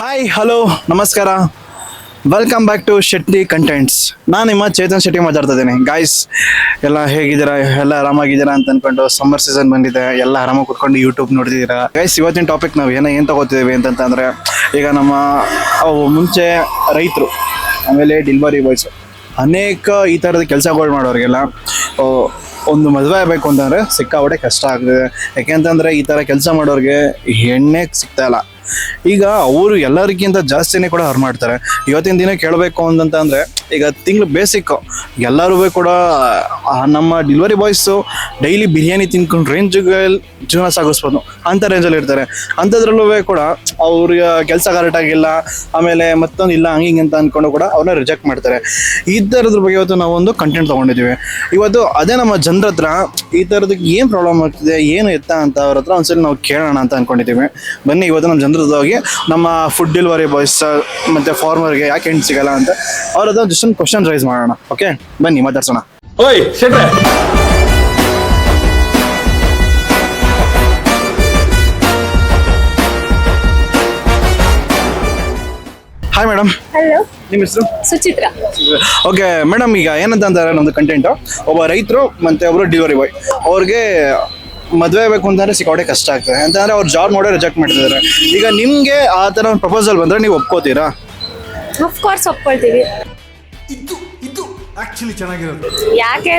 Hi hello ನಮಸ್ಕಾರ, welcome back to Shetty contents. ನಾನು ನಿಮ್ಮ ಚೇತನ್ ಶೆಟ್ಟಿ ಮಾತಾಡ್ತಾ ಇದ್ದೀನಿ. ಗಾಯ್ಸ್ ಎಲ್ಲ ಹೇಗಿದ್ದೀರಾ? ಎಲ್ಲ ಆರಾಮಾಗಿದ್ದೀರಾ ಅಂತ ಅನ್ಕೊಂಡು ಸಮ್ಮರ್ ಸೀಸನ್ ಬಂದಿದೆ, ಎಲ್ಲ ಆರಾಮಾಗಿ ಕೂತ್ಕೊಂಡು ಯೂಟ್ಯೂಬ್ ನೋಡ್ತಿದ್ದೀರಾ. ಗೈಸ್ ಇವತ್ತಿನ ಟಾಪಿಕ್ ನಾವು ಏನು ತಗೋತಿದ್ದೀವಿ ಅಂತಂದರೆ, ಈಗ ನಮ್ಮ ಮುಂಚೆ ರೈತರು, ಆಮೇಲೆ ಡೆಲಿವರಿ ಬಾಯ್ಸು, ಅನೇಕ ಈ ಥರದ ಕೆಲಸಗಳು ಮಾಡೋರಿಗೆಲ್ಲ ಒಂದು ಮದುವೆ ಆಗಬೇಕು ಅಂತಂದರೆ ಸಿಕ್ಕಾಪಟ್ಟೆ ಕಷ್ಟ ಆಗ್ತಿದೆ. ಯಾಕೆಂತಂದರೆ ಈ ಥರ ಕೆಲಸ ಮಾಡೋರಿಗೆ ಹೆಣ್ಣೆ ಸಿಗ್ತಾಯಿಲ್ಲ. ಈಗ ಅವರು ಎಲ್ಲರಿಗಿಂತ ಜಾಸ್ತಿನೇ ಕೂಡ ಅವ್ರು ಮಾಡ್ತಾರೆ. ಇವತ್ತಿನ ದಿನ ಕೇಳಬೇಕು ಅಂತಂದರೆ ಈಗ ತಿಂಗಳು ಬೇಸಿಕ್ಕು ಎಲ್ಲರೂ ಕೂಡ ನಮ್ಮ ಡೆಲಿವರಿ ಬಾಯ್ಸು ಡೈಲಿ ಬಿರಿಯಾನಿ ತಿನ್ಕೊಂಡು ರೇಂಜಿಗೆ ಜೀವನ ಸಾಗಿಸ್ಬೋದು ಅಂಥ ರೇಂಜಲ್ಲಿ ಇರ್ತಾರೆ. ಅಂಥದ್ರಲ್ಲೂ ಕೂಡ ಅವ್ರಿಗೆ ಕೆಲಸ ಕರೆಕ್ಟಾಗಿಲ್ಲ, ಆಮೇಲೆ ಮತ್ತೊಂದು ಇಲ್ಲ ಹಂಗೆ ಅಂತ ಅಂದ್ಕೊಂಡು ಕೂಡ ಅವ್ರನ್ನ ರಿಜೆಕ್ಟ್ ಮಾಡ್ತಾರೆ. ಈ ಥರದ್ರ ಬಗ್ಗೆ ಇವತ್ತು ನಾವೊಂದು ಕಂಟೆಂಟ್ ತೊಗೊಂಡಿದ್ದೀವಿ. ಇವತ್ತು ಅದೇ ನಮ್ಮ ಜನರ ಹತ್ರ ಈ ಥರದಕ್ಕೆ ಏನು ಪ್ರಾಬ್ಲಮ್ ಆಗ್ತಿದೆ, ಏನು ಎತ್ತ ಅಂತ ಅವ್ರ ಹತ್ರ ಒಂದ್ಸಲ ನಾವು ಕೇಳೋಣ ಅಂತ ಅಂದ್ಕೊಂಡಿದ್ದೀವಿ. ಬನ್ನಿ ಇವತ್ತು ನಮ್ಮ ಜನರ ಹೋಗಿ ನಮ್ಮ ಫುಡ್ ಡೆಲಿವರಿ ಬಾಯ್ಸ್ ಮತ್ತು ಫಾರ್ಮರ್ಗೆ ಯಾಕೆ ಹೆಣ್ಣು ಸಿಗಲ್ಲ ಅಂತ ಅವ್ರ ಹತ್ರ ಜಸ್ಟ್ ಒಂದು ಕ್ವಶನ್ ರೈಸ್ ಮಾಡೋಣ. ಓಕೆ, ಬನ್ನಿ ಮಾತಾಡ್ಸೋಣ. ಓಯ್ ಶೆಟ್ರೆ, ಹಾಯ್ ಮೇಡಮ್. ಹಲೋ, ನಿಮ್ಮ ಹೆಸರು? ಸುಚಿತ್ರಾ. ಓಕೆ ಮೇಡಮ್, ಈಗ ಏನಂತ ಅಂತಾರೆ ನಮ್ಮದು ಕಂಟೆಂಟು, ಒಬ್ಬ ರೈತರು ಮತ್ತು ಒಬ್ಬರು ಡೆಲಿವರಿ ಬಾಯ್, ಅವ್ರಿಗೆ ಮದುವೆ ಆಗಬೇಕು ಅಂತಂದರೆ ಸಿಕ್ಕಾಪಟ್ಟೆ ಕಷ್ಟ ಆಗ್ತದೆ. ಅಂತಂದರೆ ಅವ್ರು ಜಾಬ್ ಮಾಡೋ ರಿಜೆಕ್ಟ್ ಮಾಡ್ತಿದ್ದಾರೆ. ಈಗ ನಿಮಗೆ ಆ ಥರ ಒಂದು ಪ್ರಪೋಸಲ್ ಬಂದರೆ ನೀವು ಒಪ್ಕೋತೀರಾ? Of course ಒಪ್ಕೊಳ್ತೀವಿ. ಇದು ಆಕ್ಚುಲಿ ಚೆನ್ನಾಗಿರೋದು. ಯಾಕೆ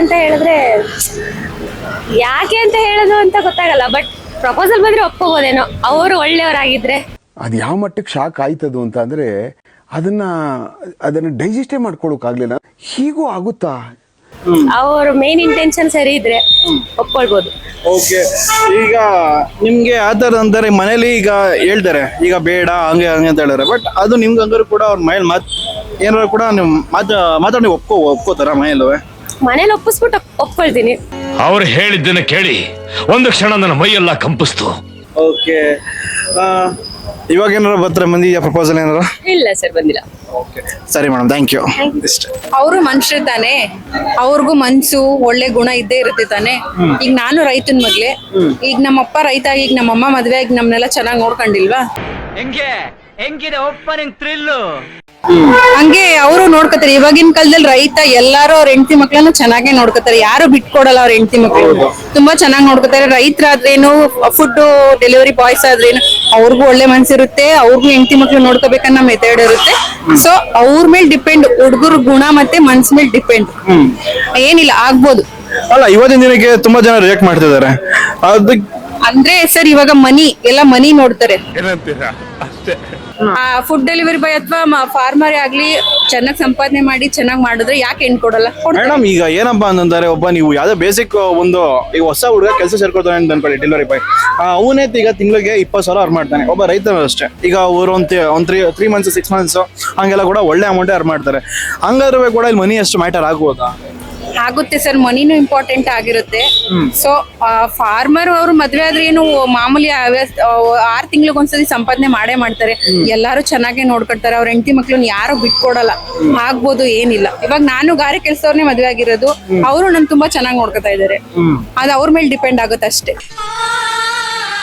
ಅಂತ ಹೇಳೋದು ಅಂತ ಗೊತ್ತಾಗಲ್ಲ, ಬಟ್ ಪ್ರಪೋಸಲ್ ಬಂದ್ರೆ ಒಪ್ಕೋಬೋದೇನೋ, ಅವರು ಒಳ್ಳೆಯವರಾಗಿದ್ರೆ. ಅದು ಯಾವ ಮಟ್ಟಕ್ಕೆ ಶಾಕ್ ಆಯ್ತದು ಅಂತ ಅಂದರೆ ಅದನ್ನು ಡೈಜೆಸ್ಟೇ ಮಾಡ್ಕೊಳ್ಳೋಕ್ಕಾಗಲಿಲ್ಲ. ಹೀಗೂ ಆಗುತ್ತಾ? ಅವ್ರ ಮೇನ್ ಇಂಟೆನ್ಷನ್ ಸರಿ ಇದ್ರೆ ಒಪ್ಕೊಳ್ಬೋದು. ಓಕೆ, ಈಗ ನಿಮಗೆ ಆ ಥರ ಅಂತಾರೆ ಮನೇಲಿ, ಈಗ ಹೇಳ್ತಾರೆ ಈಗ ಬೇಡ ಹಂಗೆ ಅಂತ ಹೇಳಿದ್ರೆ, ಬಟ್ ಅದು ನಿಮ್ಗೆ ಹಂಗಾರು ಕೂಡ ಅವ್ರ ಮನೇಲಿ ಏನಾರು ಕೂಡ ನೀವು ಮಾತಾಡಿ ನೀವು ಒಪ್ಕೋತಾರ ಮನೇಲಿ ಒಪ್ಪಿಸ್ಬಿಟ್ಟು ಒಪ್ಕೊಳ್ತೀನಿ. ಅವ್ರು ಹೇಳಿದ್ದನ್ನ ಕೇಳಿ ಒಂದು ಕ್ಷಣ ನನ್ನ ಮೈಯೆಲ್ಲ ಕಂಪಿಸ್ತು. ಓಕೆ, ಇವಾಗ ಏನಾರು ಬರ್ತಾರೆ ಮಂದಿ ಪ್ರಪೋಸಲ್ ಏನಾರು? ಇಲ್ಲ ಸರ್, ಬಂದಿಲ್ಲ. ಓಕೆ, ಸರಿ ಮೇಡಮ್, ಥ್ಯಾಂಕ್ ಯು. ಇಷ್ಟ ಅವರು ಮನುಷ್ಯರು ತಾನೆ, ಅವ್ರಿಗೂ ಮನ್ಸು ಒಳ್ಳೆ ಗುಣ ಇದ್ದೇ ಇರುತ್ತೆ ತಾನೆ. ಈಗ ನಾನು ರೈತನ ಮಗ್ಲೆ, ಈಗ ನಮ್ಮಪ್ಪ ರೈತ ಆಗಿ ಈಗ ನಮ್ಮಮ್ಮ ಮದ್ವೆ ಆಗಿ ನಮ್ನೆಲ್ಲ ಚೆನ್ನಾಗಿ ನೋಡ್ಕೊಂಡಿಲ್ವಾ? ಹೆಂಗಿದೆ ಓಪನಿಂಗ್ ಥ್ರಿಲ್ಲು? ಹಂಗೆ ಅವರು ನೋಡ್ಕೊತಾರೆ. ಇವಾಗಿನ ಕಾಲದಲ್ಲಿ ರೈತ ಎಲ್ಲಾರು ಅವ್ರ ಹೆಂಡತಿ ಮಕ್ಳನ್ನ ಚೆನ್ನಾಗೇ ನೋಡ್ಕೊತಾರೆ, ಯಾರು ಬಿಟ್ಕೊಡಲ್ಲ ಅವ್ರ ಹೆಂಡತಿ ಮಕ್ಳು, ತುಂಬಾ ಚೆನ್ನಾಗಿ ನೋಡ್ಕೊತಾರೆ. ರೈತರಾದ್ರೇನು, ಫುಡ್ ಡೆಲಿವರಿ ಬಾಯ್ಸ್ ಆದ್ರೇನು, ಅವ್ರಿಗೂ ಒಳ್ಳೆ ಮನ್ಸಿರುತ್ತೆ, ಅವ್ರಿಗೂ ಹೆಂಡತಿ ಮಕ್ಳು ನೋಡ್ಕೋಬೇಕನ್ನೋ ಮೆಥಡ್ ಇರುತ್ತೆ. ಸೊ ಅವ್ರ ಮೇಲೆ ಡಿಪೆಂಡ್, ಹುಡುಗರ ಗುಣ ಮತ್ತೆ ಮನ್ಸ್ ಮೇಲೆ ಡಿಪೆಂಡ್. ಏನಿಲ್ಲ, ಆಗ್ಬೋದು. ಅಲ್ಲ, ಇವತ್ತಿನ ದಿನಕ್ಕೆ ತುಂಬಾ ಜನ ರಿಜೆಕ್ಟ್ ಮಾಡ್ತಿದ್ದಾರೆ. ಅದಕ್ಕೆ ಅಂದ್ರೆ ಸರ್, ಇವಾಗ ಮನಿ ನೋಡ್ತಾರೆ. ಏನಂತೀರಾ? ಅಷ್ಟೇ. ಫುಡ್ ಡೆಲಿವರಿ ಬಾಯ್ ಅಥವಾ ಫಾರ್ಮರ್ ಆಗ್ಲಿ ಚೆನ್ನಾಗಿ ಸಂಪಾದನೆ ಮಾಡಿ ಚೆನ್ನಾಗಿ ಮಾಡಿದ್ರೆ ಯಾಕೆ ಹೆಣ್ಣು ಕೊಡಲ್ಲ? ಮೇಡಮ್, ಈಗ ಏನಪ್ಪಾ ಅಂತಂದ್ರೆ, ಒಬ್ಬ ನೀವು ಯಾವ್ದೋ ಬೇಸಿಕ್ ಒಂದು ಈಗ ಹೊಸ ಹುಡುಗ ಕೆಲಸ ಸೇರ್ಕೊಳ್ತಾನೆ ಅಂತ ಅನ್ಕೊಳ್ಳಿ, ಡೆಲಿವರಿ ಬಾಯ್, ಅವನೇ ಈಗ ತಿಂಗಳಿಗೆ 20,000 ಅರ್ನ್ ಮಾಡ್ತಾನೆ. ಒಬ್ಬ ರೈತರು ಅಷ್ಟೇ, ಈಗ ಅವರು ಒಂದು 3 ಮಂತ್ಸ್ 6 ಮಂತ್ಸ್ ಹಂಗೆಲ್ಲ ಕೂಡ ಒಳ್ಳೆ ಅಮೌಂಟೇ ಅರ್ನ್ ಮಾಡ್ತಾರೆ. ಹಂಗಾದ್ರೂ ಕೂಡ ಇಲ್ಲಿ ಮನಿ ಅಷ್ಟು ಮ್ಯಾಟರ್ ಆಗ್ಬೋದಾ? ಆಗುತ್ತೆ ಸರ್, ಮನಿನೂ ಇಂಪಾರ್ಟೆಂಟ್ ಆಗಿರುತ್ತೆ. ಸೊ ಫಾರ್ಮರ್ ಅವರು ಮದ್ವೆ ಆದ್ರೆ ಏನು ಮಾಮೂಲಿ 6 ತಿಂಗಳಿಗೊಂದ್ಸತಿ ಸಂಪಾದನೆ ಮಾಡೇ ಮಾಡ್ತಾರೆ. ಎಲ್ಲಾರು ಚೆನ್ನಾಗೇ ನೋಡ್ಕೊಳ್ತಾರೆ, ಅವ್ರ ಹೆಂಡತಿ ಮಕ್ಳನ್ನ ಯಾರು ಬಿಟ್ಕೊಡಲ್ಲ. ಆಗ್ಬೋದು, ಏನಿಲ್ಲ. ಇವಾಗ ನಾನು ಗಾರೆ ಕೆಲ್ಸದವ್ರನ್ನೇ ಮದ್ವೆ ಆಗಿರೋದು, ಅವರು ನನ್ ತುಂಬಾ ಚೆನ್ನಾಗಿ ನೋಡ್ಕೊತಾ ಇದಾರೆ. ಅದು ಅವ್ರ ಮೇಲೆ ಡಿಪೆಂಡ್ ಆಗುತ್ತೆ ಅಷ್ಟೇ.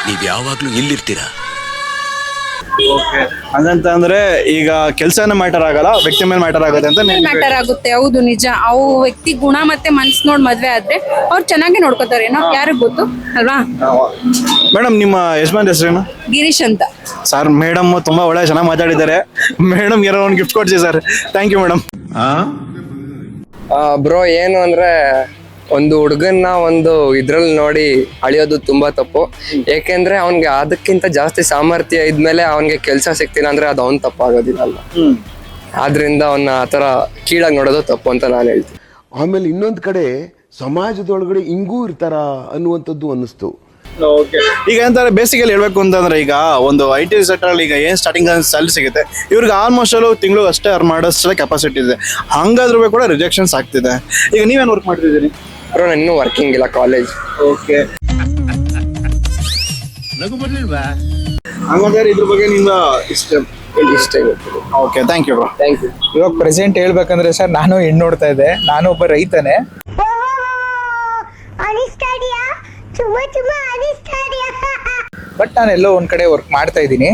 ನೀವ್ ಯಾವಾಗ್ಲೂ ಇಲ್ಲಿರ್ತೀರಾ? ಓಕೆ, ಹಂಗಂತಂದ್ರೆ ಈಗ ಕೆಲಸನೇ ಮ್ಯಾಟರ್ ಆಗಲ್ಲ, ವ್ಯಕ್ತಿ ಮೇಲೆ ಮ್ಯಾಟರ್ ಆಗುತ್ತೆ ಅಂತ ಮ್ಯಾಟರ್ ಆಗುತ್ತೆ. ಹೌದು, ನಿಜ. ಅವು ವ್ಯಕ್ತಿ ಗುಣ ಮತ್ತೆ ಮನ್ಸ್ ನೋಡ್ ಮದ್ವೆ ಆದ್ರೆ ಅವ್ರು ಚೆನ್ನಾಗಿ ನೋಡ್ಕೋತಾರೇನೋ, ಯಾರಿಗ್ ಗೊತ್ತು ಅಲ್ವಾ? ಮೇಡಮ್, ನಿಮ್ಮ ಯಜಮಾನ್ ಹೆಸರೇನು? ಗಿರೀಶ್ ಅಂತ ಸರ್. ಮೇಡಮ್ ತುಂಬಾ ಒಳ್ಳೆ ಚೆನ್ನಾಗಿ ಮಾತಾಡಿದ್ದಾರೆ. ಮೇಡಮ್ ಯಾರೋ ಒಂದು ಗಿಫ್ಟ್ ಕೊಡ್ಸಿ sir. Thank you madam. Bro, ಏನು ಅಂದ್ರೆ ಒಂದು ಹುಡುಗನ್ನ ಒಂದು ಇದ್ರಲ್ಲಿ ನೋಡಿ ಅಳಿಯೋದು ತುಂಬಾ ತಪ್ಪು. ಏಕೆಂದ್ರೆ ಅವನ್ಗೆ ಅದಕ್ಕಿಂತ ಜಾಸ್ತಿ ಸಾಮರ್ಥ್ಯ ಇದ್ಮೇಲೆ ಅವನ್ಗೆ ಕೆಲ್ಸ ಸಿಗ್ತಿಲ್ಲ ಅಂದ್ರೆ ಅದು ಅವ್ನ್ ತಪ್ಪಾಗೋದಿಲ್ಲ ಅಲ್ಲ. ಆದ್ರಿಂದ ಅವನ್ನ ಆತರ ಕೀಳಾಗಿ ನೋಡೋದು ತಪ್ಪು ಅಂತ ನಾನು ಹೇಳ್ತೀನಿ. ಆಮೇಲೆ ಇನ್ನೊಂದು ಕಡೆ ಸಮಾಜದೊಳಗಡೆ ಹಿಂಗೂ ಇರ್ತಾರ ಅನ್ನುವಂಥದ್ದು ಅನ್ನಿಸ್ತು. ಓಕೆ, ಈಗ ಎಂತಾರೆ ಬೇಸಿಕಲಿ ಹೇಳ್ಬೇಕು ಅಂತಂದ್ರೆ, ಈಗ ಒಂದು IT ಸೆಕ್ಟರ್ ಈಗ ಏನ್ ಸ್ಟಾರ್ಟಿಂಗ್ ಸ್ಯಾಲರಿ ಸಿಗುತ್ತೆ, ಇವ್ರಿಗೆ ಆಲ್ಮೋಸ್ಟ್ ತಿಂಗಳು ಅಷ್ಟೇ ಅರ್ನ್ ಮಾಡೋಷ್ಟೇ ಕೆಪಾಸಿಟಿ ಇದೆ. ಹಂಗಾದ್ರೂ ಕೂಡ ರಿಜೆಕ್ಷನ್ಸ್ ಆಗ್ತಿದೆ. ಈಗ ನೀವೇನು ವರ್ಕ್ ಮಾಡ್ತಿದ್ದೀರಿ? ಬ್ರೋ, ನಾನು ಇನ್ನೂ ವರ್ಕಿಂಗ್ ಇಲ್ಲ, ಕಾಲೇಜ್. ಓಕೆ, ಹಂಗಂದ್ರೆ ಇದ್ರ ಬಗ್ಗೆ ನಿಮ್ಮ ಇಷ್ಟೇ ಗೊತ್ತಿದೆ. Okay, thank you bro. Thank you. ಇವಾಗ ಪ್ರೆಸೆಂಟ್ ಹೇಳ್ಬೇಕಂದ್ರೆ ಸರ್, ನಾನು ಹೆಣ್ಣು ನೋಡ್ತಾ ಇದ್ದೆ. ನಾನು ಒಬ್ಬ ರೈತನೇ. ಬಟ್ ನಾನು ಎಲ್ಲೋ ಒಂದ್ ಕಡೆ ವರ್ಕ್ ಮಾಡ್ತಾ ಇದ್ದೀನಿ.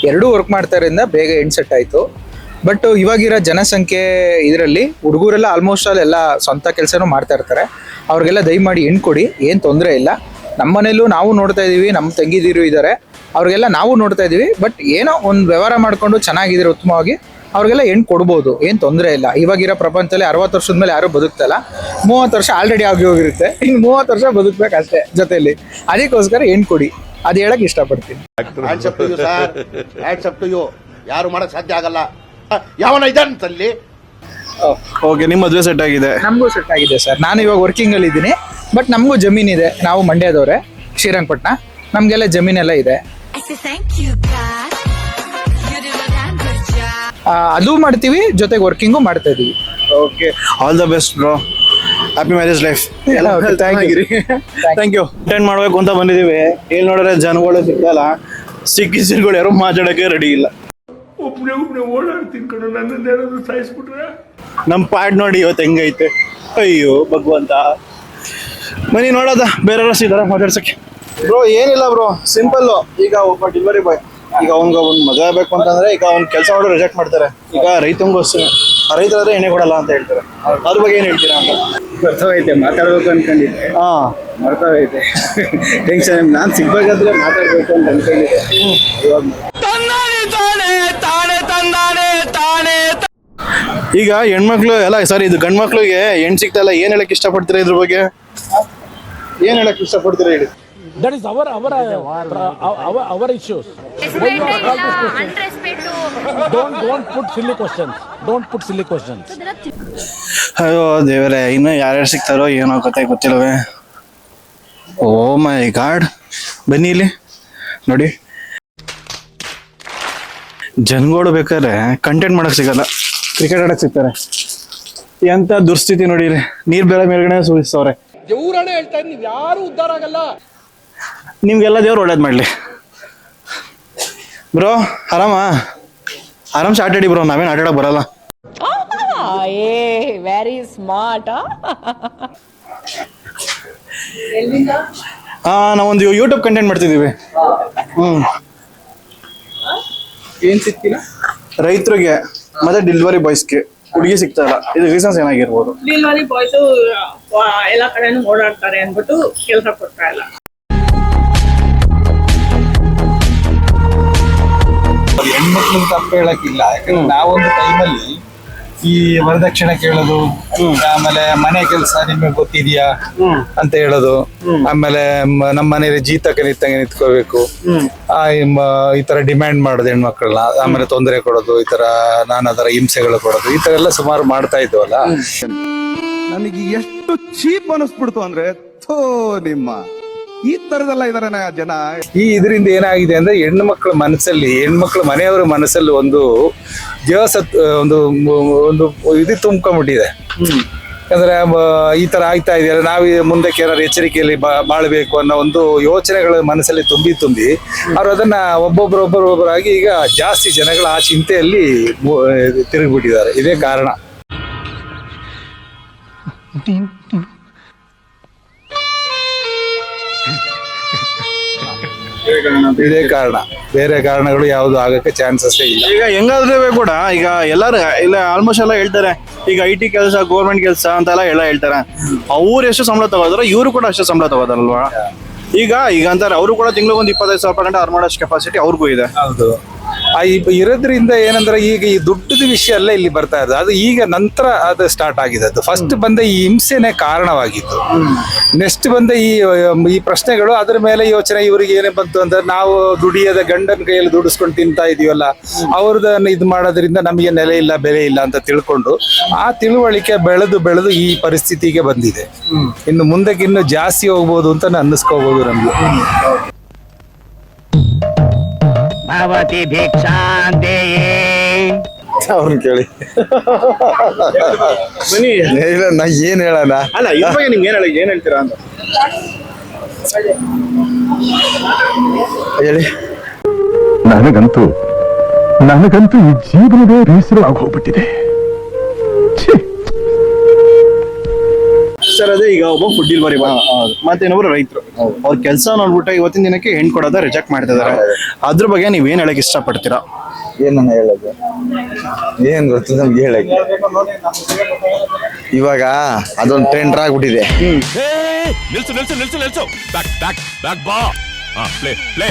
ಎರಡೂ ವರ್ಕ್ ಮಾಡ್ತಾ ಇರೋದ್ರಿಂದ ಬೇಗ ಎಂಡ್ ಸೆಟ್ ಆಯಿತು. ಬಟ್ ಇವಾಗಿರೋ ಜನಸಂಖ್ಯೆ ಇದರಲ್ಲಿ ಹುಡುಗರೆಲ್ಲ ಆಲ್ಮೋಸ್ಟ್ ಆಲ್ ಎಲ್ಲ ಸ್ವಂತ ಕೆಲಸನೂ ಮಾಡ್ತಾ ಇರ್ತಾರೆ. ಅವ್ರಿಗೆಲ್ಲ ದಯಮಾಡಿ ಹೆಣ್ಣು ಕೊಡಿ, ಏನು ತೊಂದರೆ ಇಲ್ಲ. ನಮ್ಮ ಮನೇಲೂ ನಾವು ನೋಡ್ತಾ ಇದ್ದೀವಿ, ನಮ್ಮ ತಂಗಿದಿರು ಇದ್ದಾರೆ, ಅವ್ರಿಗೆಲ್ಲ ನಾವು ನೋಡ್ತಾ ಇದ್ದೀವಿ. ಬಟ್ ಏನೋ ಒಂದು ವ್ಯವಹಾರ ಮಾಡಿಕೊಂಡು ಚೆನ್ನಾಗಿದ್ರೆ ಉತ್ತಮವಾಗಿ ಅವ್ರಿಗೆಲ್ಲ ಹೆಣ್ಣು ಕೊಡ್ಬೋದು, ಏನು ತೊಂದರೆ ಇಲ್ಲ. ಇವಾಗಿರೋ ಪ್ರಪಂಚದಲ್ಲಿ 60 ವರ್ಷದ ಮೇಲೆ ಯಾರೂ ಬದುಕ್ತಲ್ಲ, 30 ವರ್ಷ ಆಲ್ರೆಡಿ ಆಗಿ ಹೋಗಿರುತ್ತೆ, ಇನ್ನು 30 ವರ್ಷ ಬದುಕಬೇಕಷ್ಟೇ ಜೊತೆಯಲ್ಲಿ. ಅದಕ್ಕೋಸ್ಕರ ಹೆಣ್ಣು ಕೊಡಿ, ಅದು ಹೇಳಕ್ ಇಷ್ಟಪಡ್ತೀನಿ. ಯಾರು ಮಾಡಕ್ ಸಾಧ್ಯ ಆಗಲ್ಲ, ಯಾವನ ಇದ್ದಾನಲ್ಲಿ. ಓಕೆ, ನಿಮ್ಮ ಮದುವೆ ಸೆಟ್ ಆಗಿದೆ? ನಮಗೂ ಸೆಟ್ ಆಗಿದೆ ಸರ್. ನಾನು ಇವಾಗ ವರ್ಕಿಂಗ್ ಅಲ್ಲಿ ಇದ್ದೀನಿ, ಬಟ್ ನಮಗೂ ಜಮೀನಿದೆ. ನಾವು ಮಂಡ್ಯದವ್ರೆ, ಶ್ರೀರಂಗಪಟ್ಟಣ, ನಮಗೆಲ್ಲ ಜಮೀನೆಲ್ಲ ಇದೆ. ಅದು ಮಾಡ್ತೀವಿ, ಜೊತೆಗೆ ವರ್ಕಿಂಗು ಮಾಡ್ತಾ ಇದೀವಿ. Okay, all the best bro, happy marriage life. Thank you. Attend ಮಾಡಬೇಕು ಅಂತ ಬಂದಿದ್ದೀವಿ. ಇಲ್ಲಿ ನೋಡಿದ್ರೆ ಜನಗಳು ಸಿಕ್ಕಲ್ಲ, ಸಿಕ್ಕಿಗಳು ಯಾರು ಮಾತಾಡೋಕ್ಕೆ ರೆಡಿ ಇಲ್ಲ. ಒಬ್ಬನೇ ಓಡಾಡ್ತೀನಿ ಕಣೋ, ನನ್ನನ್ನೇನಾದ್ರು ಸಾಯಿಸ್ಬಿಟ್ರೆ. ನಮ್ಮ ಪಾಡ್ ನೋಡಿ ಇವತ್ತು ಹೆಂಗೈತೆ. ಅಯ್ಯೋ ಭಗವಂತ. ಬನ್ನಿ ನೋಡೋದ ಬೇರೆಯವ್ರು ಸಿಗ್ತಾರ ಮಾತಾಡ್ಸಕ್ಕೆ. ಬ್ರೋ ಏನಿಲ್ಲ ಬ್ರೋ, ಸಿಂಪಲ್ಲು. ಈಗ ಒಬ್ಬ ಡೆಲಿವರಿ ಬಾಯ್, ಈಗ ಅವ್ನಿಗೆ ಒಂದು ಮದುವೆ ಆಗಬೇಕು ಅಂತಂದ್ರೆ ಈಗ ಅವ್ನ ಕೆಲಸ ಮಾಡಿ ರಿಜೆಕ್ಟ್ ಮಾಡ್ತಾರೆ. ಈಗ ರೈತಂಗೋಸ್ಕರ ರೈತರಾದ್ರೆ ಎಣ್ಣೆ ಕೊಡಲ್ಲ ಅಂತ ಹೇಳ್ತಾರೆ. ಅದ್ರ ಬಗ್ಗೆ ಏನು ಹೇಳ್ತೀರಾ ಅಂತ? ಮರ್ತೋಗೈತೆ, ಮಾತಾಡ್ಬೇಕು ಅನ್ಕೊಂಡಿದ್ದೆ. ಮರ್ತೋಗೈತೆ, ಟೆನ್ಷನ್. ನಾನು ಸಿಗ್ಬೇಕಾದ್ರೆ ಮಾತಾಡ್ಬೇಕು ಅಂತ ಅನ್ಕೊಂಡಿದ್ದೆ. ಈಗ ಹೆಣ್ಮಕ್ಳು ಎಲ್ಲ, ಸಾರಿ ಇದು ಗಂಡು ಮಕ್ಳಿಗೆ ಹೆಣ್ಣು ಸಿಗ್ತಲ್ಲ, ಏನ್ ಹೇಳಕ್ ಇಷ್ಟಪಡ್ತೀರಾ ಇದ್ರ ಬಗ್ಗೆ? ಏನ್ ಹೇಳಕ್ ಇಷ್ಟಪಡ್ತೀರಾ ಹೇಳಿ? That is our issues. Don't put silly questions. ಅಯ್ಯೋ ದೇವರೇ, ಇನ್ನು ಯಾರ್ಯಾರು ಸಿಗ್ತಾರೋ ಏನೋ ಗೊತ್ತಿಲ್ಲವೇ. ಓ ಮೈ ಗಾಡ್. ಬನ್ನಿ ಇಲ್ಲಿ ನೋಡಿ, ಜನಗಳು ಬೇಕಾದ್ರೆ ಕಂಟೆಂಟ್ ಮಾಡಕ್ ಸಿಗಲ್ಲ, ಕ್ರಿಕೆಟ್ ಆಡಕ್ ಸಿಗ್ತಾರೆ. ಎಂತ ದುರ್ಸ್ಥಿತಿ ನೋಡಿರಿ. ನೀರ್ ಬೇರೆ ಮೇಲ್ಗಡೆ ಸೂಚಿಸ್ತವ್ರೆ. ದೇವ್ರನೇ ಹೇಳ್ತಾ ಇದ್ದೀನಿ, ನೀವು ಯಾರು ಉದ್ಧಾರ ಆಗಲ್ಲ. ನಿಮ್ಗೆಲ್ಲ ದೇವ್ರು ಒಳ್ಳೇದ್ ಮಾಡ್ಲಿ. ಬ್ರೋ ಆರಾಮ್ ಆಟ ಆಡಿ ಬ್ರೋ, ನಾವೇನ್ ಆಟ ಆಡಕ್ ಬರಲ್ಲ. Very smart. ನಾವೊಂದು ಯೂಟ್ಯೂಬ್ ಕಂಟೆಂಟ್ ಮಾಡ್ತಿದೀವಿ. ಏನ್ ಸಿಕ್ತಿಲ್ಲ ರೈತರಿಗೆ ಮತ್ತೆ ಡೆಲಿವರಿ ಬಾಯ್ಸ್ಗೆ ಹುಡುಗಿ ಸಿಗ್ತಾ ಇಲ್ಲ. ಇದು ರೀಸನ್ಸ್ ಏನಾಗಿರ್ಬೋದು? ಡೆಲಿವರಿ ಬಾಯ್ಸ್ ಎಲ್ಲ ಕಡೆನೂ ಓಡಾಡ್ತಾರೆ ಅಂದ್ಬಿಟ್ಟು ಕೆಲಸ ಕೊಡ್ತಾ ಇಲ್ಲ. ಹೆಣ್ಮಕ್ಳು ತಪ್ಪು ಹೇಳಕ್ಕಿಲ್ಲ. ಯಾಕಂದ್ರೆ ನಾವೊಂದು ಟೈಮಲ್ಲಿ ಈ ವರದಕ್ಷಿಣೆ ಕೇಳೋದು, ಆಮೇಲೆ ಮನೆ ಕೆಲಸ ನಿಮಗೆ ಗೊತ್ತಿದ್ಯಾ ಅಂತ ಹೇಳೋದು, ಆಮೇಲೆ ನಮ್ಮ ಮನೇಲಿ ಜೀತಕ್ಕೆ ನಿಂತ್ಕೋಬೇಕು, ಈ ತರ ಡಿಮ್ಯಾಂಡ್ ಮಾಡೋದು ಹೆಣ್ಮಕ್ಳನ್ನ, ಆಮೇಲೆ ತೊಂದರೆ ಕೊಡೋದು, ಈ ತರ ನಾನಾ ತರ ಹಿಂಸೆಗಳು ಕೊಡೋದು, ಈ ತರ ಎಲ್ಲ ಸುಮಾರು ಮಾಡ್ತಾ ಇದ್ವಲ್ಲ. ನನಗೆ ಎಷ್ಟು ಚೀಪ್ ಅನಿಸ್ಬಿಡ್ತು ಅಂದ್ರೆ, ಥೋ ನಿಮ್ಮ ಈ ತರದೆಲ್ಲ ಇದಾರೆ ಜನ. ಈ ಇದರಿಂದ ಏನಾಗಿದೆ ಅಂದ್ರೆ ಹೆಣ್ಮಕ್ಳ ಮನೆಯವರ ಮನಸ್ಸಲ್ಲಿ ಒಂದು ಒಂದು ಇದು ತುಂಬ್ಕೊಂಡ್ಬಿಟ್ಟಿದೆ. ಯಾಕಂದ್ರೆ ಈ ತರ ಆಗ್ತಾ ಇದೆಯಲ್ಲ, ನಾವು ಮುಂದಕ್ಕೆ ಏನಾದ್ರು ಎಚ್ಚರಿಕೆಯಲ್ಲಿ ಬಾಳ್ಬೇಕು ಅನ್ನೋ ಒಂದು ಯೋಚನೆಗಳ ಮನಸ್ಸಲ್ಲಿ ತುಂಬಿ ಅವ್ರು ಅದನ್ನ ಒಬ್ಬೊಬ್ಬರಾಗಿ ಈಗ ಜಾಸ್ತಿ ಜನಗಳ ಆ ಚಿಂತೆಯಲ್ಲಿ ತಿರುಗಿಬಿಟ್ಟಿದ್ದಾರೆ. ಇದೇ ಕಾರಣ. ಇದೇ ಕಾರಣ, ಬೇರೆ ಕಾರಣಗಳು ಯಾವ್ದು ಆಗಕ್ಕೆ ಚಾನ್ಸಸ್ ಇಲ್ಲ. ಈಗ ಹೆಂಗಾದ್ರೂ ಕೂಡ ಈಗ ಎಲ್ಲಾರು ಇಲ್ಲ ಆಲ್ಮೋಸ್ಟ್ ಎಲ್ಲ ಹೇಳ್ತಾರೆ, ಈಗ IT ಕೆಲಸ, ಗೌರ್ಮೆಂಟ್ ಕೆಲಸ ಅಂತೆಲ್ಲ ಹೇಳ್ತಾರೆ. ಅವ್ರು ಎಷ್ಟು ಸಂಬಳ ತಗೋದಾರ ಇವರು ಕೂಡ ಅಷ್ಟು ಸಂಬಳ ತಗೋದಾರಲ್ವಾ? ಈಗ ಅಂತಾರೆ ಅವರು ಕೂಡ ತಿಂಗಳಿಗೆ ಒಂದು 25,000 ಗಂಟೆ ಅರ್ನ್ ಮಾಡೋಷ್ಟು ಕೆಪಾಸಿಟಿ ಅವ್ರಿಗೂ ಇದೆ. ಹೌದು, ಇರೋದ್ರಿಂದ ಏನಂದ್ರೆ ಈಗ ಈ ದುಡ್ಡದ ವಿಷಯ ಎಲ್ಲ ಇಲ್ಲಿ ಬರ್ತಾ ಇದೆ. ಅದು ಈಗ ನಂತರ ಅದು ಸ್ಟಾರ್ಟ್ ಆಗಿದೆ. ಅದು ಫಸ್ಟ್ ಬಂದ ಈ ಹಿಂಸೆನೆ ಕಾರಣವಾಗಿತ್ತು. ನೆಕ್ಸ್ಟ್ ಬಂದ ಈ ಪ್ರಶ್ನೆಗಳು, ಅದ್ರ ಮೇಲೆ ಯೋಚನೆ ಇವರಿಗೆ ಏನೇ ಬಂತು ಅಂದ್ರೆ, ನಾವು ದುಡಿಯದ ಗಂಡನ ಕೈಯಲ್ಲಿ ದುಡಿಸ್ಕೊಂಡು ತಿಂತಾ ಇದೀವಲ್ಲ, ಅವ್ರದನ್ನ ಇದು ಮಾಡೋದ್ರಿಂದ ನಮಗೆ ನೆಲೆ ಇಲ್ಲ, ಬೆಲೆ ಇಲ್ಲ ಅಂತ ತಿಳ್ಕೊಂಡು ಆ ತಿಳುವಳಿಕೆ ಬೆಳೆದು ಈ ಪರಿಸ್ಥಿತಿಗೆ ಬಂದಿದೆ. ಇನ್ನು ಮುಂದಕ್ಕೆ ಇನ್ನು ಜಾಸ್ತಿ ಹೋಗ್ಬೋದು ಅಂತ ಅನ್ನಿಸ್ಕೋಬಹುದು ನಮ್ಗೆ. ಭವತಿ ಭಿಕ್ಷಾಂತೆಯೇ. ಅವ್ರನ್ನ ಕೇಳಿ. ಬನ್ನಿ, ನಾ ಏನ್ ಹೇಳೋಣ? ಅಲ್ಲ ಇದ್ರ ಬಗ್ಗೆ ನಿಮ್ಗೆ ಏನ್ ಹೇಳ್ತೀರಾ ಅಂತ ಹೇಳಿ. ನನಗಂತೂ ಈ ಜೀವನವೇ ಬೇಸರ ಆಗೋಗ್ಬಿಟ್ಟಿದೆ. ತೋರಿಸ್ತಾ ಇರೋದೇ ಈಗ ಒಬ್ಬ ಫುಡ್ ಡೆಲಿವರಿ ಬಾಯ್ ಮತ್ತೆ ಇನ್ನೊಬ್ರು ರೈತರು ಅವ್ರ ಕೆಲಸ ನೋಡ್ಬಿಟ್ಟು ಇವತ್ತಿನ ದಿನಕ್ಕೆ ಹೆಣ್ಣು ಕೊಡೋದ ರಿಜೆಕ್ಟ್ ಮಾಡ್ತಿದ್ದಾರೆ. ಅದ್ರ ಬಗ್ಗೆ ನೀವೇನ್ ಹೇಳಕ್ ಇಷ್ಟಪಡ್ತೀರಾ? ಏನನ್ನ ಹೇಳೋದು, ಏನ್ ಗೊತ್ತು ನಮ್ಗೆ ಹೇಳಕ್ಕೆ. ಇವಾಗ ಅದೊಂದು ಟ್ರೆಂಡ್ ಆಗ್ಬಿಟ್ಟಿದೆ. ನಿಲ್ಸು ನಿಲ್ಸು ನಿಲ್ಸು ನಿಲ್ಸು ಬ್ಯಾಕ್ ಬ್ಯಾಕ್ ಬ್ಯಾಕ್ ಬಾ ಪ್ಲೇ ಪ್ಲೇ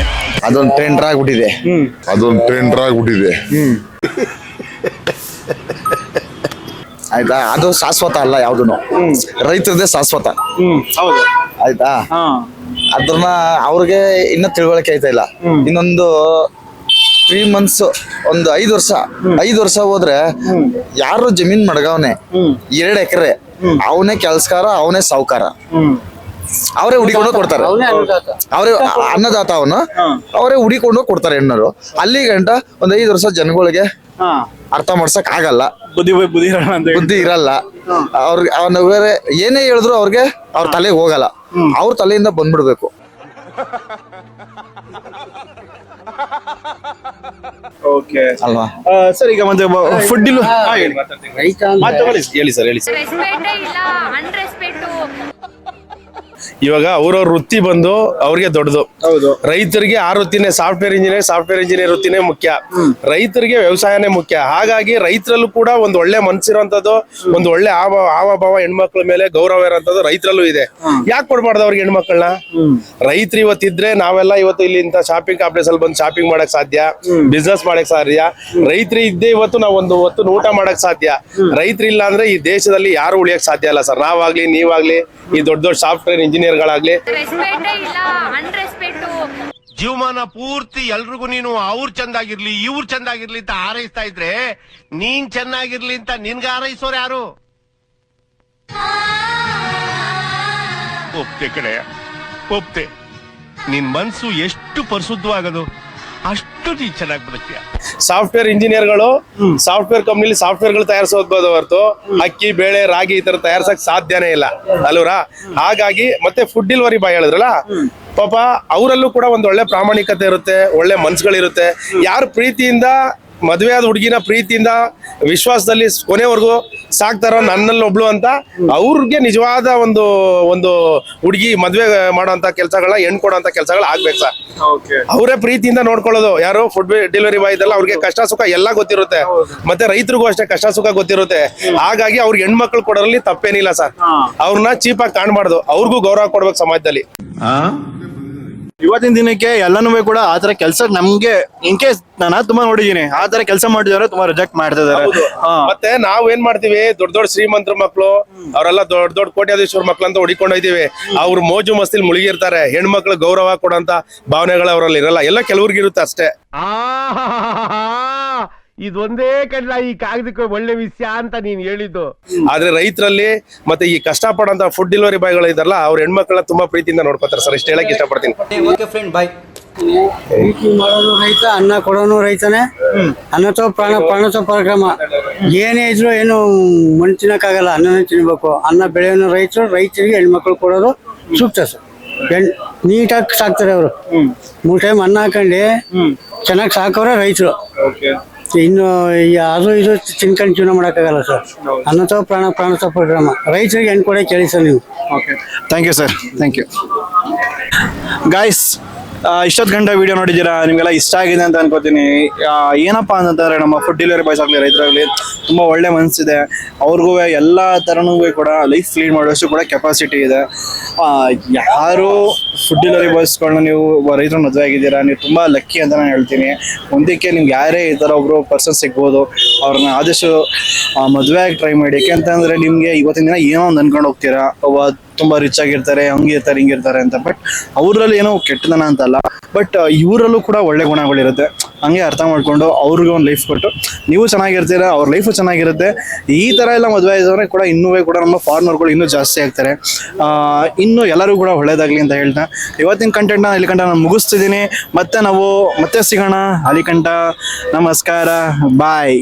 ಅದೊಂದು ಟ್ರೆಂಡ್ ಆಗ್ಬಿಟ್ಟಿದೆ. ಆಯ್ತಾ, ಅದು ಶಾಶ್ವತ ಅಲ್ಲ ಯಾವ್ದು, ರೈತರದೇ ಶಾಶ್ವತ. ಹೌದು. ಆಯ್ತಾ, ಅದನ್ನ ಅವ್ರಿಗೆ ಇನ್ನ ತಿಳುವಳಿಕೆ ಆಯ್ತಾ ಇಲ್ಲ. ಇನ್ನೊಂದು 3 months, ಒಂದು 5 ವರ್ಷ ಹೋದ್ರೆ ಯಾರು ಜಮೀನ್ ಮಡ್ಗವ್ನೆ 2 ಎಕರೆ, ಅವನೇ ಕೆಲ್ಸಕಾರ, ಅವನೇ ಸಾವುಕಾರ, ಅವರೇ ಹುಡಿಕೊಂಡು ಕೊಡ್ತಾರೆ. ಅವರೇ ಅನ್ನದಾತ, ಅವನು ಅವರೇ ಹುಡಿಕೊಂಡು ಕೊಡ್ತಾರೆ ಹೆಣ್ಣರು. ಅಲ್ಲಿ ಗಂಟ ಒಂದ್ 5 ವರ್ಷ ಜನಗಳಿಗೆ ಅರ್ಥ ಮಾಡ್ಸಕ್ ಆಗಲ್ಲ, ಬುದ್ಧಿ ಇರಲ್ಲ ಅವ್ರಿಗೆ. ಅವನ ಬೇರೆ ಏನೇ ಹೇಳಿದ್ರು ಅವ್ರಿಗೆ ಅವ್ರ ತಲೆಗೆ ಹೋಗಲ್ಲ, ಅವ್ರ ತಲೆಯಿಂದ ಬಂದ್ಬಿಡ್ಬೇಕು. ಓಕೆ ಅಲ್ವಾ ಸರ್? ಈಗ ಮತ್ತೆ ಫುಡ್ ಹೇಳಿ ಸರ್, ಹೇಳಿ ಸರ್. ಇವಾಗ ಅವ್ರವ್ರ ವೃತ್ತಿ ಬಂದು ಅವ್ರಿಗೆ ದೊಡ್ಡದು. ರೈತರಿಗೆ ಆ ವೃತ್ತಿನೇ, ಸಾಫ್ಟ್ವೇರ್ ಇಂಜಿನಿಯರ್ ವೃತ್ತಿನೇ ಮುಖ್ಯ. ರೈತರಿಗೆ ವ್ಯವಸಾಯನೇ ಮುಖ್ಯ. ಹಾಗಾಗಿ ರೈತರಲ್ಲೂ ಕೂಡ ಒಂದು ಒಳ್ಳೆ ಮನ್ಸಿರೋಂಥದ್ದು, ಒಂದು ಒಳ್ಳೆ ಹಾವಭಾವ, ಹೆಣ್ಮಕ್ಳ ಮೇಲೆ ಗೌರವ ಇರೋಂಥದ್ದು ರೈತರಲ್ಲೂ ಇದೆ. ಯಾಕೆ ಕೊಡ್ಬಾರ್ದು ಅವ್ರಿಗೆ ಹೆಣ್ಮಕ್ಳನ್ನ? ರೈತರು ಇವತ್ತಿದ್ರೆ ನಾವೆಲ್ಲ ಇವತ್ತು ಇಲ್ಲಿ ಇಂಥ ಶಾಪಿಂಗ್ ಕಾಂಪ್ಲೆಕ್ಸ್ ಅಲ್ಲಿ ಬಂದು ಶಾಪಿಂಗ್ ಮಾಡಕ್ ಸಾಧ್ಯ, ಬಿಸ್ನೆಸ್ ಮಾಡಕ್ ಸಾಧ್ಯ. ರೈತರು ಇದ್ದೇ ಇವತ್ತು ನಾವು ಒಂದು ಹೊತ್ತು ಊಟ ಮಾಡಕ್ ಸಾಧ್ಯ. ರೈತರಿಲ್ಲ ಅಂದ್ರೆ ಈ ದೇಶದಲ್ಲಿ ಯಾರು ಉಳಿಯಕ್ ಸಾಧ್ಯ ಇಲ್ಲ ಸರ್. ನಾವಾಗ್ಲಿ, ನೀವಾಗ್ಲಿ, ಈ ದೊಡ್ಡ ದೊಡ್ಡ ಸಾಫ್ಟ್ವೇರ್ ಇಂಜಿನಿಯರ್ಗಳಾಗ್ಲಿ. ಜೀವಮಾನ ಪೂರ್ತಿ ಎಲ್ರಿಗೂ ನೀನು ಅವ್ರು ಚಂದಾಗಿರ್ಲಿ, ಇವ್ರು ಚಂದಾಗಿರ್ಲಿ ಅಂತ ಹಾರೈಸ್ತಾ ಇದ್ರೆ ನೀನ್ ಚೆನ್ನಾಗಿರ್ಲಿ ಅಂತ ನಿನ್ಗೆ ಹಾರೈಸೋರು ಯಾರು? ಒಪ್ತೆ ಕಡೆ ಒಪ್ತೆ. ನಿನ್ ಮನ್ಸು ಎಷ್ಟು ಪರಿಶುದ್ಧವಾಗದು ಅಷ್ಟು ನೀನ್ ಚೆನ್ನಾಗಿ ಬದುಕ್ತೀಯ. ಸಾಫ್ಟ್ವೇರ್ ಇಂಜಿನಿಯರ್ಗಳು ಸಾಫ್ಟ್ವೇರ್ ಕಂಪ್ನಿಲಿ ಸಾಫ್ಟ್ವೇರ್ಗಳು ತಯಾರಿಸೋದು ಹೊರತು ಅಕ್ಕಿ, ಬೇಳೆ, ರಾಗಿ ಈ ತರ ತಯಾರಿಸಕ್ ಸಾಧ್ಯನೇ ಇಲ್ಲ ಅಲ್ವರಾ? ಹಾಗಾಗಿ ಮತ್ತೆ ಫುಡ್ ಡೆಲಿವರಿ ಬಾಯ್ ಹೇಳಿದ್ರಲ್ಲ, ಪಾಪ ಅವರಲ್ಲೂ ಕೂಡ ಒಂದು ಒಳ್ಳೆ ಪ್ರಾಮಾಣಿಕತೆ ಇರುತ್ತೆ, ಒಳ್ಳೆ ಮನ್ಸುಗಳಿರುತ್ತೆ. ಯಾರು ಪ್ರೀತಿಯಿಂದ ಮದುವೆ ಆದ ಹುಡುಗಿನ ಪ್ರೀತಿಯಿಂದ ವಿಶ್ವಾಸದಲ್ಲಿ ಕೊನೆವರೆಗೂ ಸಾಕ್ತಾರೋ ನನ್ನಲ್ಲಿ ಒಬ್ಳು ಅಂತ, ಅವ್ರಿಗೆ ನಿಜವಾದ ಒಂದು ಹುಡುಗಿ ಮದ್ವೆ ಮಾಡೋಂತ ಕೆಲಸಗಳ, ಹೆಣ್ಣು ಕೊಡೋಂತ ಕೆಲಸಗಳು ಆಗ್ಬೇಕು ಸರ್. ಅವರೇ ಪ್ರೀತಿಯಿಂದ ನೋಡ್ಕೊಳ್ಳೋದು. ಯಾರು ಫುಡ್ ಡೆಲಿವರಿ ಬಾಯ್ ಇದೆಲ್ಲ ಅವ್ರಿಗೆ ಕಷ್ಟ ಸುಖ ಎಲ್ಲ ಗೊತ್ತಿರುತ್ತೆ. ಮತ್ತೆ ರೈತರಿಗೂ ಅಷ್ಟೇ ಕಷ್ಟ ಸುಖ ಗೊತ್ತಿರುತ್ತೆ. ಹಾಗಾಗಿ ಅವ್ರಿಗೆ ಹೆಣ್ಮಕ್ಳು ಕೊಡೋದ್ರಲ್ಲಿ ತಪ್ಪೇನಿಲ್ಲ ಸರ್. ಅವ್ರನ್ನ ಚೀಪಾಗಿ ಕಾಣ್ಬಾರ್ದು, ಅವ್ರಿಗೂ ಗೌರವ ಕೊಡ್ಬೇಕು ಸಮಾಜದಲ್ಲಿ. ಇವತ್ತಿನ ದಿನಕ್ಕೆ ಎಲ್ಲನೂ ಕೂಡ ಆತರ ಕೆಲಸ ನಮ್ಗೆ ಇನ್ಕೇಸ್ ನಾನು ತುಂಬಾ ನೋಡಿದೀನಿ, ಆತರ ಕೆಲಸ ಮಾಡಿದವರು ತುಂಬಾ ರಿಜೆಕ್ಟ್ ಮಾಡ್ತಾ ಇದಾರೆ. ಮತ್ತೆ ನಾವ್ ಏನ್ ಮಾಡ್ತೀವಿ, ದೊಡ್ಡ ದೊಡ್ಡ ಶ್ರೀಮಂತರ ಮಕ್ಳು ಅವರೆಲ್ಲ ದೊಡ್ಡ ದೊಡ್ಡ ಕೋಟ್ಯಾಧೀಶ್ವರ ಮಕ್ಳು ಅಂತ ಹುಡಿಕೊಂಡು ಹೋಯ್ತೀವಿ. ಅವ್ರು ಮೋಜು ಮಸ್ತಿಲ್ ಮುಳುಗಿರ್ತಾರೆ. ಹೆಣ್ಮಕ್ಳು ಗೌರವ ಕೊಡೋಂತ ಭಾವನೆಗಳು ಅವ್ರಲ್ಲಿ ಇರಲ್ಲ. ಎಲ್ಲ ಕೆಲವ್ರಿಗಿರುತ್ತೆ ಅಷ್ಟೇ. ಇದೊಂದೇ ಕಡ್ಲ ಈ ಕಾಗದಕ್ಕೆ ಒಳ್ಳೆ ವಿಷಯ ಅಂತ ನೀನ್ ಹೇಳಿದ್ದು. ಆದ್ರೆ ರೈತರಲ್ಲಿ ಮತ್ತೆ ಈ ಕಷ್ಟ ಪಡೋಂತ ಫುಡ್ ಡೆಲಿವರಿ ಬಾಯ್ಗಳು ಇದಾರಲ್ಲ, ಅವ್ರ ಹೆಣ್ಮಕ್ಳನ್ನ ತುಂಬಾ ಪ್ರೀತಿಯಿಂದ ನೋಡ್ಕೊತಾರೆ ಸರ್. ಇಷ್ಟು ಹೇಳಕ್ ಇಷ್ಟಪಡ್ತೀನಿ. ಮಾಡೋನು ರೈತ, ಅನ್ನ ಕೊಡೋನು ರೈತನೇ. ಅನ್ನತೋ ಪ್ರಾಣತೋ ಪರಕ್ರಮ. ಏನೇ ಇದ್ರು ಏನು ಮಣ್ಣು ತಿನ್ನಕ್ಕಾಗಲ್ಲ, ಅನ್ನನೇ ತಿನ್ಬೇಕು. ಅನ್ನ ಬೆಳೆಯೋನು ರೈತರು, ರೈತರಿಗೆ ಹೆಣ್ಮಕ್ಳು ಕೊಡೋದು ಸೂಕ್ತ ಸರ್. ನೀಟಾಗಿ ಸಾಕ್ತಾರೆ ಅವರು. 3 ಟೈಮ್ ಅನ್ನ ಹಾಕೊಂಡು ಚೆನ್ನಾಗಿ ಸಾಕೋರೆ ರೈತರು. ಇನ್ನು ಅದು ಇದು ತಿನ್ಕೊಂಡು ಜೀವನ ಮಾಡೋಕ್ಕಾಗಲ್ಲ ಸರ್. ಅನ್ನತೋ ಪ್ರಾಣತೋ ಪರಕ್ರಮ. ರೈತರಿಗೆ ಹೆಣ್ಣು ಕೊಡೋಕೆ ಹೇಳಿ ಸರ್ ನೀವು. Thank you sir, thank you guys. ಇಷ್ಟೊತ್ತು ಗಂಟೆ ವಿಡಿಯೋ ನೋಡಿದ್ದೀರಾ, ನಿಮಗೆಲ್ಲ ಇಷ್ಟ ಆಗಿದೆ ಅಂತ ಅನ್ಕೋತೀನಿ. ಏನಪ್ಪಾ ಅಂತಂದ್ರೆ ನಮ್ಮ ಫುಡ್ ಡೆಲಿವರಿ ಬಾಯ್ಸ್ ಆಗಲಿ, ರೈತರಾಗಲಿ ತುಂಬ ಒಳ್ಳೆ ಮನಸ್ಸಿದೆ. ಅವ್ರಿಗೂ ಎಲ್ಲ ಥರನೂ ಕೂಡ ಲೈಫ್ ಲೀಡ್ ಮಾಡೋಷ್ಟು ಕೂಡ ಕೆಪಾಸಿಟಿ ಇದೆ. ಯಾರು ಫುಡ್ ಡೆಲಿವರಿ ಬಾಯ್ಸ್ಗಳನ್ನ ನೀವು ರೈತರು ಮದುವೆ ಆಗಿದ್ದೀರಾ, ನೀವು ತುಂಬ ಲಕ್ಕಿ ಅಂತ ನಾನು ಹೇಳ್ತೀನಿ. ಮುಂದಕ್ಕೆ ನಿಮ್ಗೆ ಯಾರೇ ಈ ಥರ ಒಬ್ಬರು ಪರ್ಸನ್ ಸಿಗ್ಬೋದು, ಅವ್ರನ್ನ ಆದಷ್ಟು ಮದುವೆ ಆಗಿ ಟ್ರೈ ಮಾಡಿ. ಯಾಕೆಂತಂದರೆ ನಿಮಗೆ ಇವತ್ತಿನ ದಿನ ಏನೋ ಒಂದು ಅನ್ಕೊಂಡು ಹೋಗ್ತೀರಾ, ತುಂಬ ರಿಚ್ ಆಗಿರ್ತಾರೆ, ಹಂಗಿರ್ತಾರೆ, ಹಿಂಗಿರ್ತಾರೆ ಅಂತ. ಬಟ್ ಅವರಲ್ಲಿ ಏನೋ ಕೆಟ್ಟದನ ಅಂತಲ್ಲ, ಬಟ್ ಇವರಲ್ಲೂ ಕೂಡ ಒಳ್ಳೆ ಗುಣಗಳಿರುತ್ತೆ. ಹಂಗೆ ಅರ್ಥ ಮಾಡ್ಕೊಂಡು ಅವ್ರಿಗೆ ಒಂದು ಲೈಫ್ ಕೊಟ್ಟು ನೀವು ಚೆನ್ನಾಗಿರ್ತೀರ, ಅವ್ರ ಲೈಫು ಚೆನ್ನಾಗಿರುತ್ತೆ. ಈ ಥರ ಎಲ್ಲ ಮದುವೆ ಆಗಿದ್ರೆ ಕೂಡ ಇನ್ನೂ ಕೂಡ ನಮ್ಮ ಫಾರ್ಮರ್ಗಳು ಇನ್ನೂ ಜಾಸ್ತಿ ಆಗ್ತಾರೆ. ಇನ್ನೂ ಎಲ್ಲರಿಗೂ ಕೂಡ ಒಳ್ಳೇದಾಗಲಿ ಅಂತ ಹೇಳ್ತಾ ಇವತ್ತಿನ ಕಂಟೆಂಟ್ನ ಇಲ್ಲಿ ಕಂಟ ನಾನು ಮುಗಿಸ್ತಿದ್ದೀನಿ. ಮತ್ತೆ ಸಿಗೋಣ. ಅಲ್ಲಿ ಕಂಟ ನಮಸ್ಕಾರ, ಬಾಯ್.